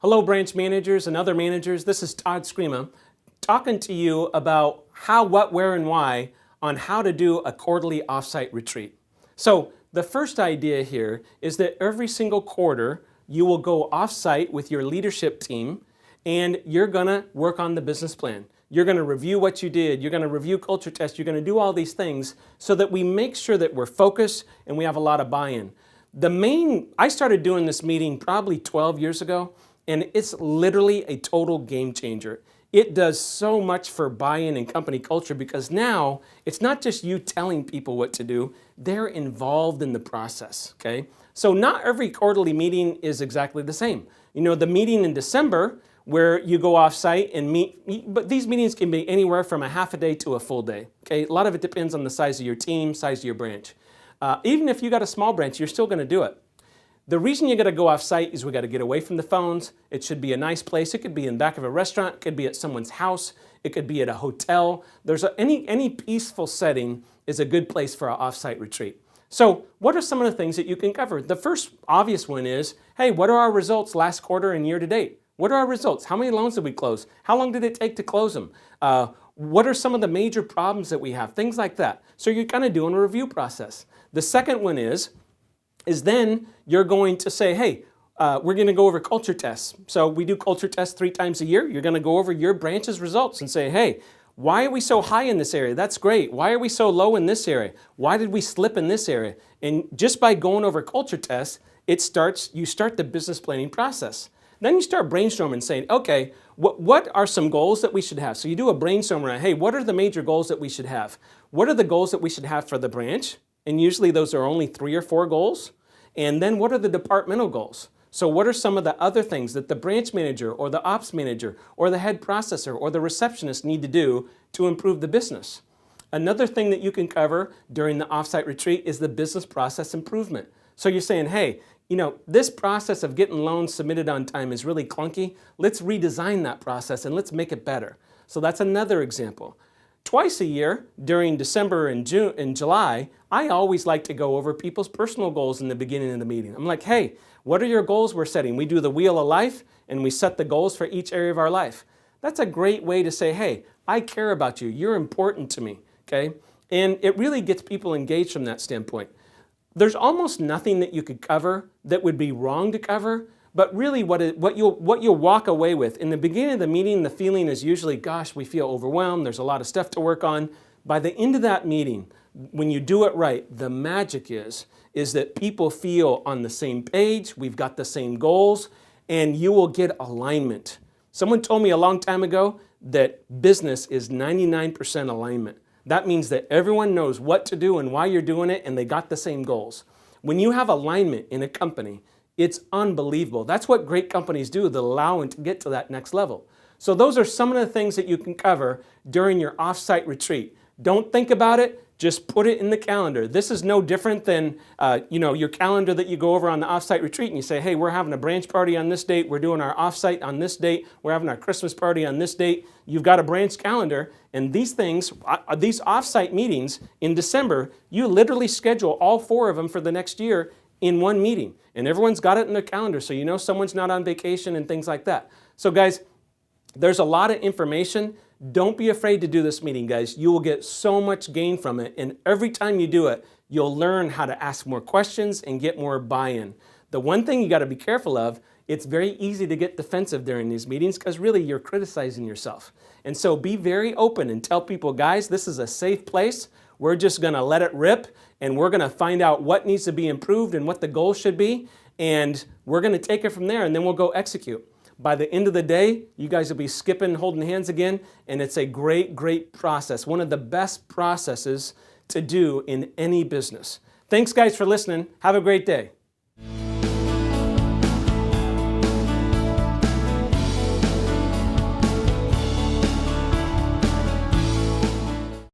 Hello, branch managers and other managers. This is Todd Screema talking to you about how, what, where, and why on how to do a quarterly offsite retreat. So the first idea here is that every single quarter you will go offsite with your leadership team and you're going to work on the business plan. You're going to review what you did. You're going to review culture tests. You're going to do all these things so that we make sure that we're focused and we have a lot of buy-in. I started doing this meeting probably 12 years ago, and it's literally a total game changer. It does so much for buy-in and company culture because now it's not just you telling people what to do, they're involved in the process, okay? So not every quarterly meeting is exactly the same. You know, the meeting in December where you go off-site and meet, but these meetings can be anywhere from a half a day to a full day, okay? A lot of it depends on the size of your team, size of your branch. Even if you got a small branch, you're still gonna do it. The reason you got to go off-site is we got to get away from the phones. It should be a nice place. It could be in the back of a restaurant. It could be at someone's house. It could be at a hotel. Any peaceful setting is a good place for an off-site retreat. So what are some of the things that you can cover? The first obvious one is, hey, what are our results last quarter and year to date? What are our results? How many loans did we close? How long did it take to close them? What are some of the major problems that we have? Things like that. So you're kind of doing a review process. The second one is then you're going to say, hey, we're going to go over culture tests. So we do culture tests 3 times a year. You're going to go over your branch's results and say, hey, why are we so high in this area? That's great. Why are we so low in this area? Why did we slip in this area? And just by going over culture tests, you start the business planning process. Then you start brainstorming saying, okay, what are some goals that we should have? So you do a brainstorm around, hey, what are the major goals that we should have? What are the goals that we should have for the branch? And usually those are only 3 or 4 goals. And then what are the departmental goals? So what are some of the other things that the branch manager or the ops manager or the head processor or the receptionist need to do to improve the business? Another thing that you can cover during the offsite retreat is the business process improvement. So you're saying, hey, you know, this process of getting loans submitted on time is really clunky. Let's redesign that process and let's make it better. So that's another example. Twice a year, during December and June and July, I always like to go over people's personal goals in the beginning of the meeting. I'm like, hey, what are your goals we're setting? We do the wheel of life and we set the goals for each area of our life. That's a great way to say, hey, I care about you. You're important to me, okay? And it really gets people engaged from that standpoint. There's almost nothing that you could cover that would be wrong to cover, but really what you'll walk away with. In the beginning of the meeting, the feeling is usually, gosh, we feel overwhelmed. There's a lot of stuff to work on. By the end of that meeting, when you do it right, the magic is that people feel on the same page. We've got the same goals, and you will get alignment. Someone told me a long time ago that business is 99% alignment. That means that everyone knows what to do and why you're doing it, and they got the same goals. When you have alignment in a company, it's unbelievable. That's what great companies do that allow them to get to that next level. So those are some of the things that you can cover during your offsite retreat. Don't think about it, just put it in the calendar. This is no different than your calendar that you go over on the offsite retreat and you say, hey, we're having a branch party on this date, we're doing our offsite on this date, we're having our Christmas party on this date. You've got a branch calendar, and these things, these offsite meetings in December, you literally schedule all 4 of them for the next year in one meeting. And everyone's got it in their calendar, so you know someone's not on vacation and things like that. So guys, there's a lot of information. Don't be afraid to do this meeting, guys. You will get so much gain from it, and every time you do it, you'll learn how to ask more questions and get more buy-in. The one thing you got to be careful of, it's very easy to get defensive during these meetings because really you're criticizing yourself. And so be very open and tell people, guys, this is a safe place. We're just going to let it rip, and we're going to find out what needs to be improved and what the goals should be, and we're going to take it from there, and then we'll go execute. By the end of the day, you guys will be skipping, holding hands again, and it's a great, great process. One of the best processes to do in any business. Thanks, guys, for listening. Have a great day.